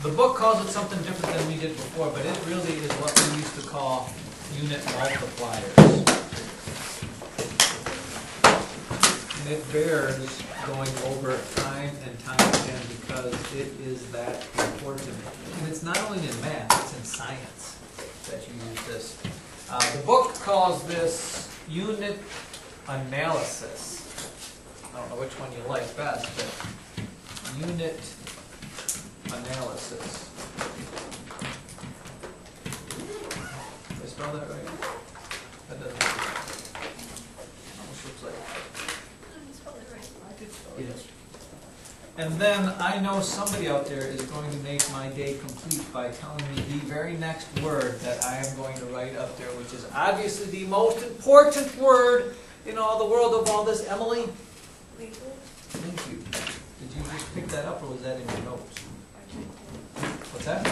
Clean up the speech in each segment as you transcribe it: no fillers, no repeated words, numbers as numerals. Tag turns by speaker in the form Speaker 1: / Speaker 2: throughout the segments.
Speaker 1: The book calls it something different than we did before, but it really is what we used to call unit multipliers. And it bears going over time and time again because it is that important. And it's not only in math, it's in science that you use this. The book calls this unit analysis. I don't know which one you like best, but unit analysis. Did I spell that right? That doesn't. Almost looks like. I did spell it. Yes. And then I know somebody out there is going to make my day complete by telling me the very next word that I am going to write up there, which is obviously the most important word in all the world of all this. Emily? Thank you. Did you just pick that up or was that in your notes? What's that?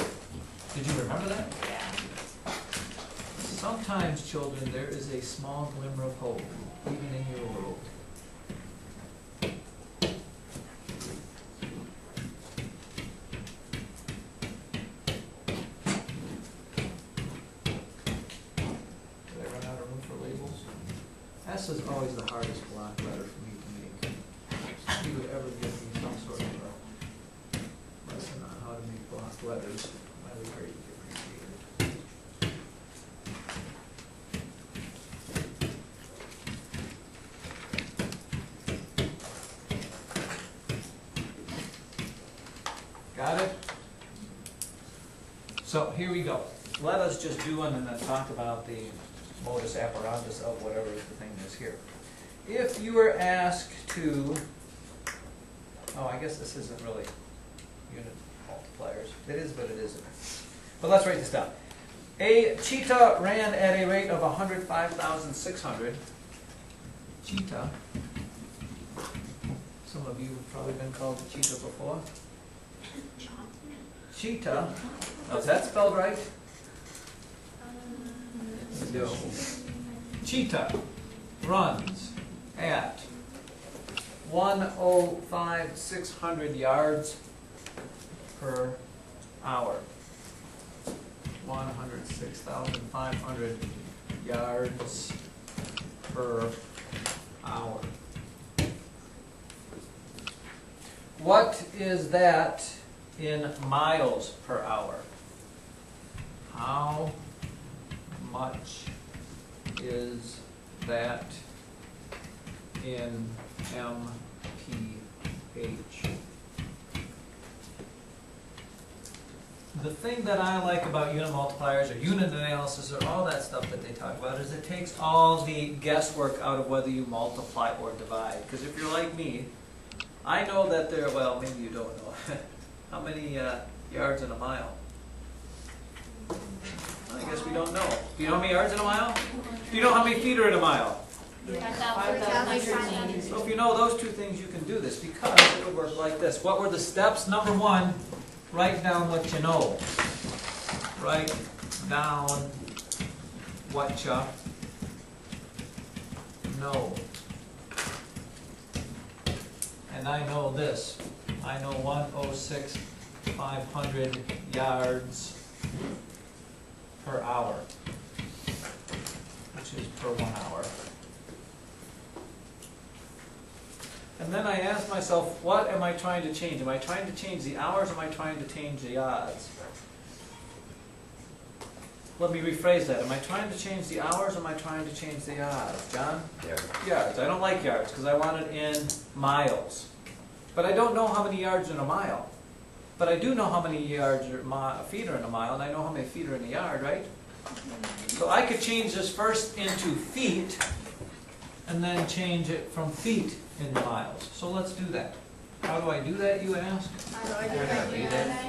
Speaker 1: Did you remember that?
Speaker 2: Yeah.
Speaker 1: Sometimes, children, there is a small glimmer of hope, even in your world. Did I run out of room for labels? S is always the hardest block letter for me to make. If you would ever give me some sort of a lesson on how to make block letters, I would greatly appreciate it. Got it? So here we go. Let us just do one and then talk about the modus operandi of whatever the thing is here. If you were asked to, oh, I guess this isn't really unit multipliers. It is, but it isn't. But let's write this down. A cheetah ran at a rate of 105,600. Cheetah. Some of you have probably been called a cheetah before. Cheetah. Oh, is that spelled right? No. Cheetah runs at 105,600 yards per hour. 106,500 yards per hour. What is that in miles per hour? How much is that in mph? The thing that I like about unit multipliers or unit analysis or all that stuff that they talk about is it takes all the guesswork out of whether you multiply or divide. Because if you're like me, I know that there, well, maybe you don't know. How many yards in a mile? I guess we don't know. Do you know how many yards in a mile? Do you know how many feet are in a mile? So if you know those two things, you can do this because it will work like this. What were the steps? Number one, write down what you know. Write down what you know. And I know this. I know 106,500 yards per hour, which is per 1 hour. And then I ask myself, what am I trying to change? Am I trying to change the hours or am I trying to change the yards? Let me rephrase that. Am I trying to change the hours or am I trying to change the yards? John? Yards. I don't like yards because I want it in miles. But I don't know how many yards in a mile. But I do know how many yards or feet are in a mile, and I know how many feet are in a yard, right? So I could change this first into feet, and then change it from feet into miles. So let's do that. How do I do that, you ask?
Speaker 2: How do I do that?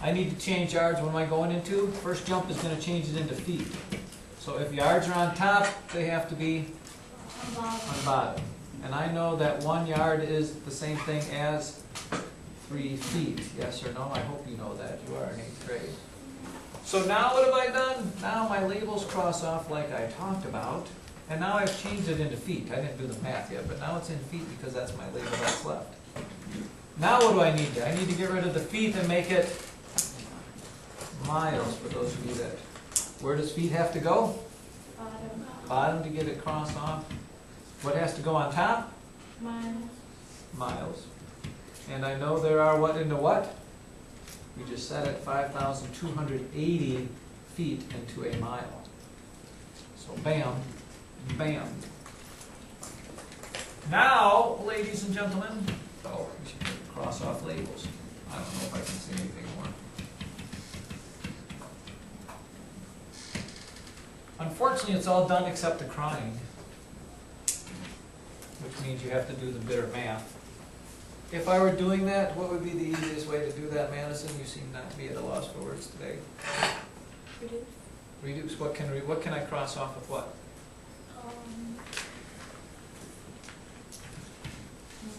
Speaker 1: I need to change yards. What am I going into? First jump is going to change it into feet. So if yards are on top, they have to be on bottom. And I know that 1 yard is the same thing as 3 feet. Yes or no? I hope you know that. You are in 8th grade. So now what have I done? Now my labels cross off like I talked about. And now I've changed it into feet. I didn't do the math yet, but now it's in feet because that's my label that's left. Now what do I need to? I need to get rid of the feet and make it miles for those of you that, where does feet have to go?
Speaker 2: Bottom.
Speaker 1: Bottom to get it crossed off. What has to go on top?
Speaker 2: Miles.
Speaker 1: Miles. And I know there are what into what? We just said it, 5,280 feet into a mile. So bam, bam. Now, ladies and gentlemen, oh, we should cross off labels. I don't know if I can see anything more. Unfortunately, it's all done except the crying, which means you have to do the bitter math. If I were doing that, what would be the easiest way to do that, Madison? You seem not to be at a loss for words today.
Speaker 2: Reduce.
Speaker 1: Reduce, what can I cross off with what?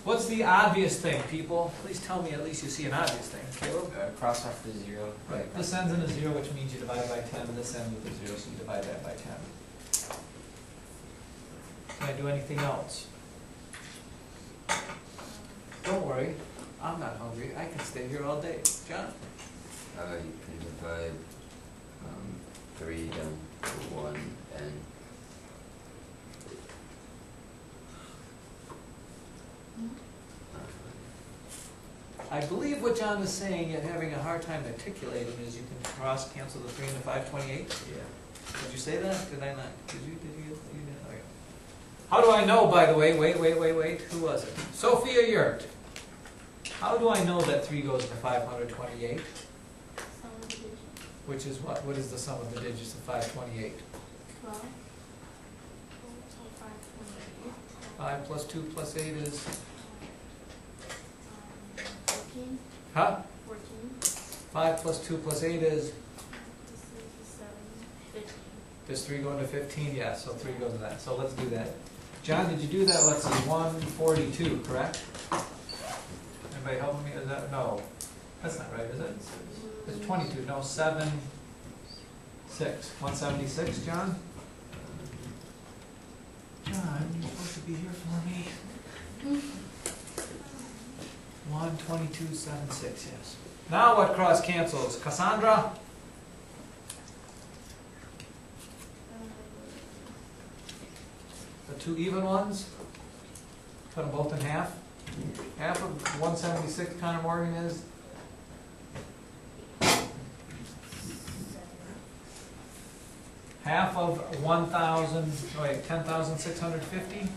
Speaker 1: What's the obvious thing, people? Please tell me at least you see an obvious thing. Caleb?
Speaker 3: Cross off the 0.
Speaker 1: Right. This ends in a 0, which means you divide by 10, and this ends with a 0, so you divide that by 10. Can I do anything else? Don't worry, I'm not hungry. I can stay here all day. John?
Speaker 3: You can divide 3 down to 1 and
Speaker 1: I believe what John is saying, yet having a hard time articulating, is you can cross cancel the 3 and the 528.
Speaker 3: yeah.
Speaker 1: Did you say that? Did I not? Did you? Did you? You did. Okay. How do I know, by the way? Wait. Who was it? Sophia Yurt. How do I know that 3 goes to 528?
Speaker 2: Sum of the digits.
Speaker 1: Which is what? What is the sum of the digits of 528?
Speaker 2: 12. So 528.
Speaker 1: 5 plus 2 plus 8 is?
Speaker 2: 14.
Speaker 1: Huh?
Speaker 2: 14.
Speaker 1: 5 plus 2 plus 8 is?
Speaker 2: This is 7. 15.
Speaker 1: Does 3 go into 15? Yeah, so 3 goes to that. So let's do that. John, did you do that? Let's see, 142, correct? Anybody helping me? Is that, no. That's not right, is it? It's 22. No, 7, 6. 176, John? John, you're supposed to be here for me. 122, 7, 6, yes. Now what cross cancels? Cassandra? The 2 even ones? Cut them both in half? Half of 176, Connor Morgan, is? Half of 10,650? Boy,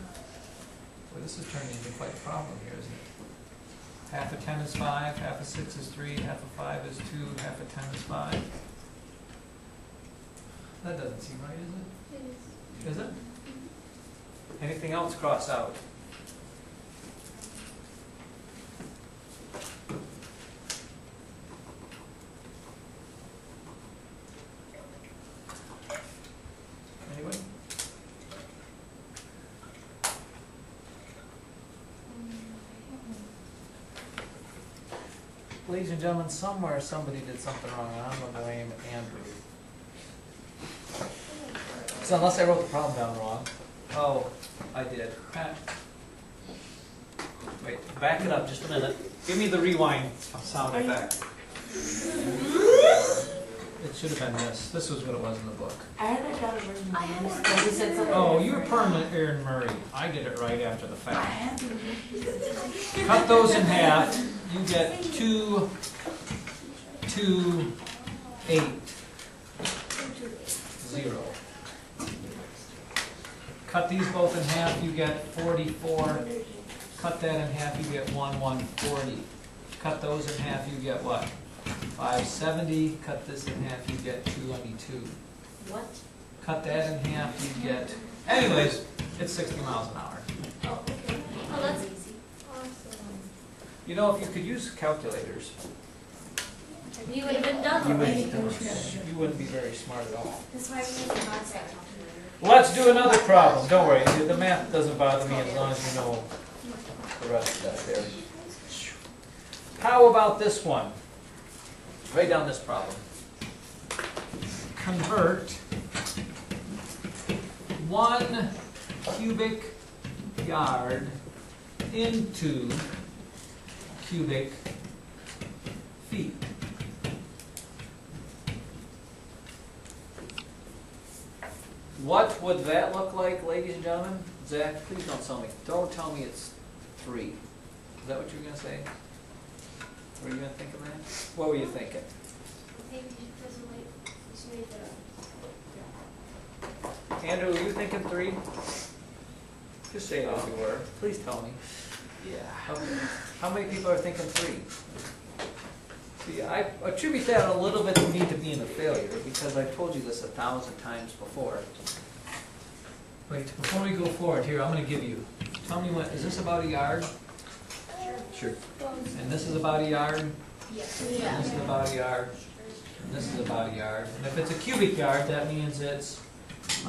Speaker 1: this is turning into quite a problem here, isn't it? Half of 10 is 5, half of 6 is 3, half of 5 is 2, half of 10 is 5. That doesn't seem right, is
Speaker 2: It is.
Speaker 1: it? Is it? Anything else cross out? Anybody? Ladies and gentlemen, somewhere somebody did something wrong, and I'm going to blame Andrew. So unless I wrote the problem down wrong. Oh, I did. Wait, back it up just a minute. Give me the rewind sound effect. It should have been this. This was what it was in the book.
Speaker 4: I had it down originally. But he said something.
Speaker 1: Oh, you were permanent Aaron Murray. I did it right after the
Speaker 4: I
Speaker 1: fact.
Speaker 4: had to.
Speaker 1: Cut those in half. You get 2, 2, 8, 0. Cut these both in half, you get 44. Cut that in half, you get 140. Cut those in half, you get what? 570. Cut this in half, you get 292.
Speaker 2: What?
Speaker 1: Cut that in half, you get... Anyways, it's 60 miles an hour.
Speaker 2: Oh, okay. Oh, that's easy. Awesome.
Speaker 1: You know, if you could use calculators,
Speaker 2: You would have been done already.
Speaker 1: you wouldn't be very smart at all.
Speaker 2: That's why we need a concept calculator.
Speaker 1: Let's do another problem. Don't worry, the math doesn't bother me as long as you know the rest of that there. How about this one? Write down this problem. Convert 1 cubic yard into cubic feet. What would that look like, ladies and gentlemen? Zach, please don't tell me it's 3. Is that what you were gonna say? Were you gonna think of that? What were you thinking?
Speaker 2: Maybe because of like, just made the.
Speaker 1: Andrew, were you thinking 3? Just say what you were. Please tell me.
Speaker 3: Yeah.
Speaker 1: Okay. How many people are thinking 3? See, I attribute that a little bit to me to being a failure, because I've told you this 1,000 times before. Wait, before we go forward here, I'm gonna give you, tell me what, is this about a yard?
Speaker 3: Sure.
Speaker 1: And this is about a yard?
Speaker 2: Yes.
Speaker 1: And this is about a yard? And this is about a yard. And if it's a cubic yard, that means it's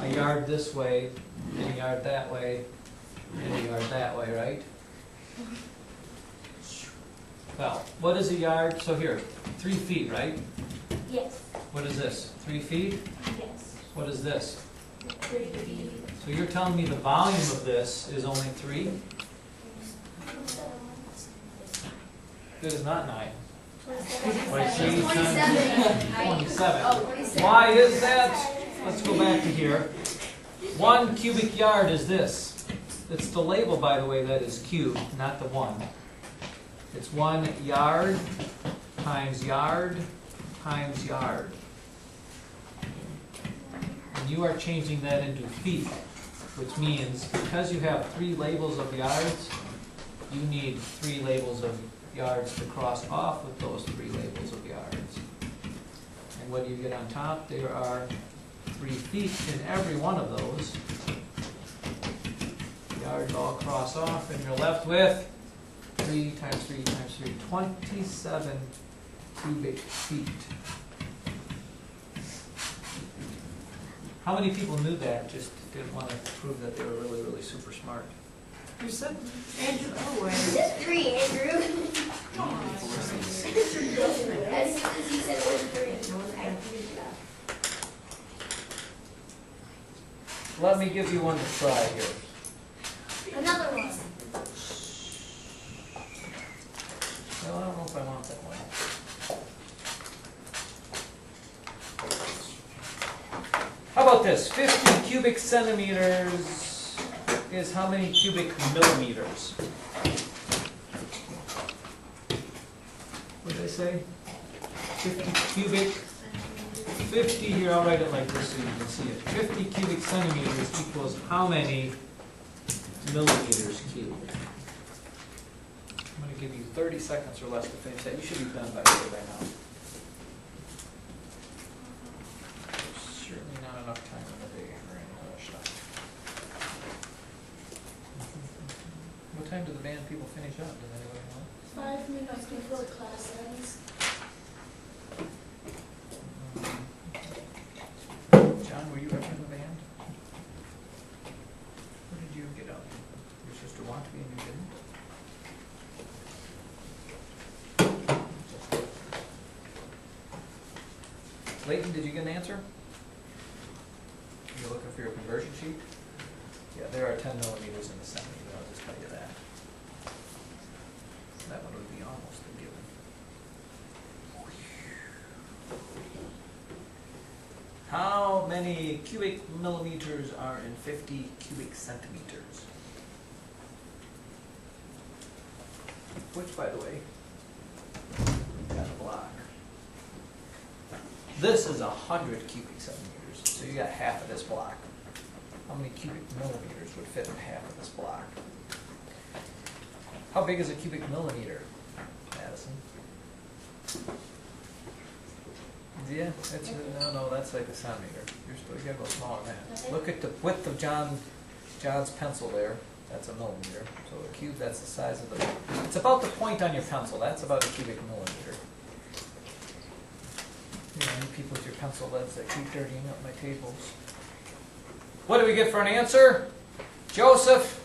Speaker 1: a yard this way, and a yard that way, and a yard that way, right? Well, what is a yard? So here, 3 feet, right?
Speaker 2: Yes.
Speaker 1: What is this? 3 feet?
Speaker 2: Yes.
Speaker 1: What is this?
Speaker 2: 3 feet.
Speaker 1: So you're telling me the volume of this is only 3? It is not 9.
Speaker 2: 27.
Speaker 1: 27.
Speaker 2: Oh, 27.
Speaker 1: Why is that? Let's go back to here. 1 cubic yard is this. It's the label, by the way, that is cubed, not the 1. It's 1 yard times yard times yard. And you are changing that into feet, which means because you have 3 labels of yards, you need 3 labels of yards to cross off with those 3 labels of yards. And what do you get on top? There are 3 feet in every one of those. Yards all cross off, and you're left with 3 times 3 times 3, 27 cubic feet. How many people knew that, just didn't want to prove that they were really, really super smart?
Speaker 4: You said, Andrew, oh, wait.
Speaker 2: Just 3, Andrew. As he said it was 3. I figured it out.
Speaker 1: Let me give you one to try here.
Speaker 2: Another one.
Speaker 1: Well, I don't know if I want that one. How about this? 50 cubic centimeters is how many cubic millimeters? What did I say? 50 cubic. 50 here, I'll write it like this so you can see it. 50 cubic centimeters equals how many millimeters cubed? I'm going to give you 30 seconds or less to finish that. You should be done by now. Certainly not enough time in the day for any other stuff. What time do the band people finish up? Does anybody know?
Speaker 2: 5 minutes before class ends.
Speaker 1: John, were you ever in the band? What did you get out? Your sister wanted to be and you didn't? Leighton, did you get an answer? You're looking for your conversion sheet? Yeah, there are 10 millimeters in the centimeter, I'll just tell you that. That one would be almost a given. How many cubic millimeters are in 50 cubic centimeters? Which, by the way, got a block. This is 100 cubic centimeters, so you got half of this block. How many cubic millimeters would fit in half of this block? How big is a cubic millimeter, Madison? Yeah, that's no, that's like a centimeter. You gotta go smaller than that.
Speaker 2: Okay.
Speaker 1: Look at the width of John's pencil there. That's a millimeter. So a cube, that's the size of the. It's about the point on your pencil. That's about a cubic millimeter. You know, you people with your pencil leads that keep dirtying up my tables. What do we get for an answer, Joseph?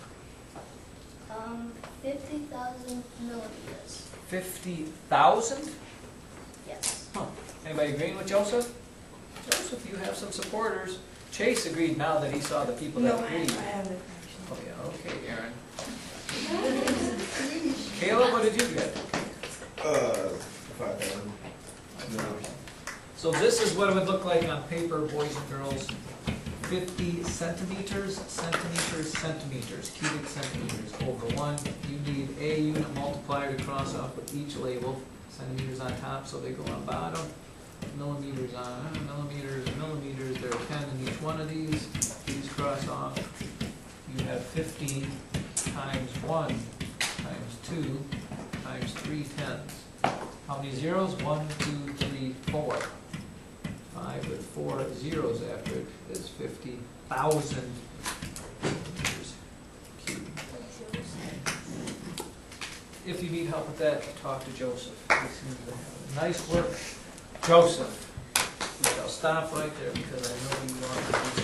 Speaker 2: 50,000 millimeters.
Speaker 1: 50,000?
Speaker 2: Yes.
Speaker 1: Huh. Anybody agreeing with Joseph? Joseph, you have some supporters. Chase agreed now that he saw the people that
Speaker 4: No, I
Speaker 1: agreed.
Speaker 4: have it.
Speaker 1: Oh yeah, okay, Aaron. Caleb, what did you get? So this is what it would look like on paper, boys and girls. 50 centimeters, cubic centimeters over 1. You need a unit multiplier to cross off with each label. Centimeters on top, so they go on bottom. Millimeters on millimeters, there are 10 in each one of these. These cross off. You have 50 times 1 times 2 times 3 tens. How many zeros? 1, 2, 3, 4. 5 with 4 zeros after it is 50,000 meters cubed. If you need help with that, talk to Joseph. He seems to have it. Nice work, Joseph. We shall stop right there because I know you want to do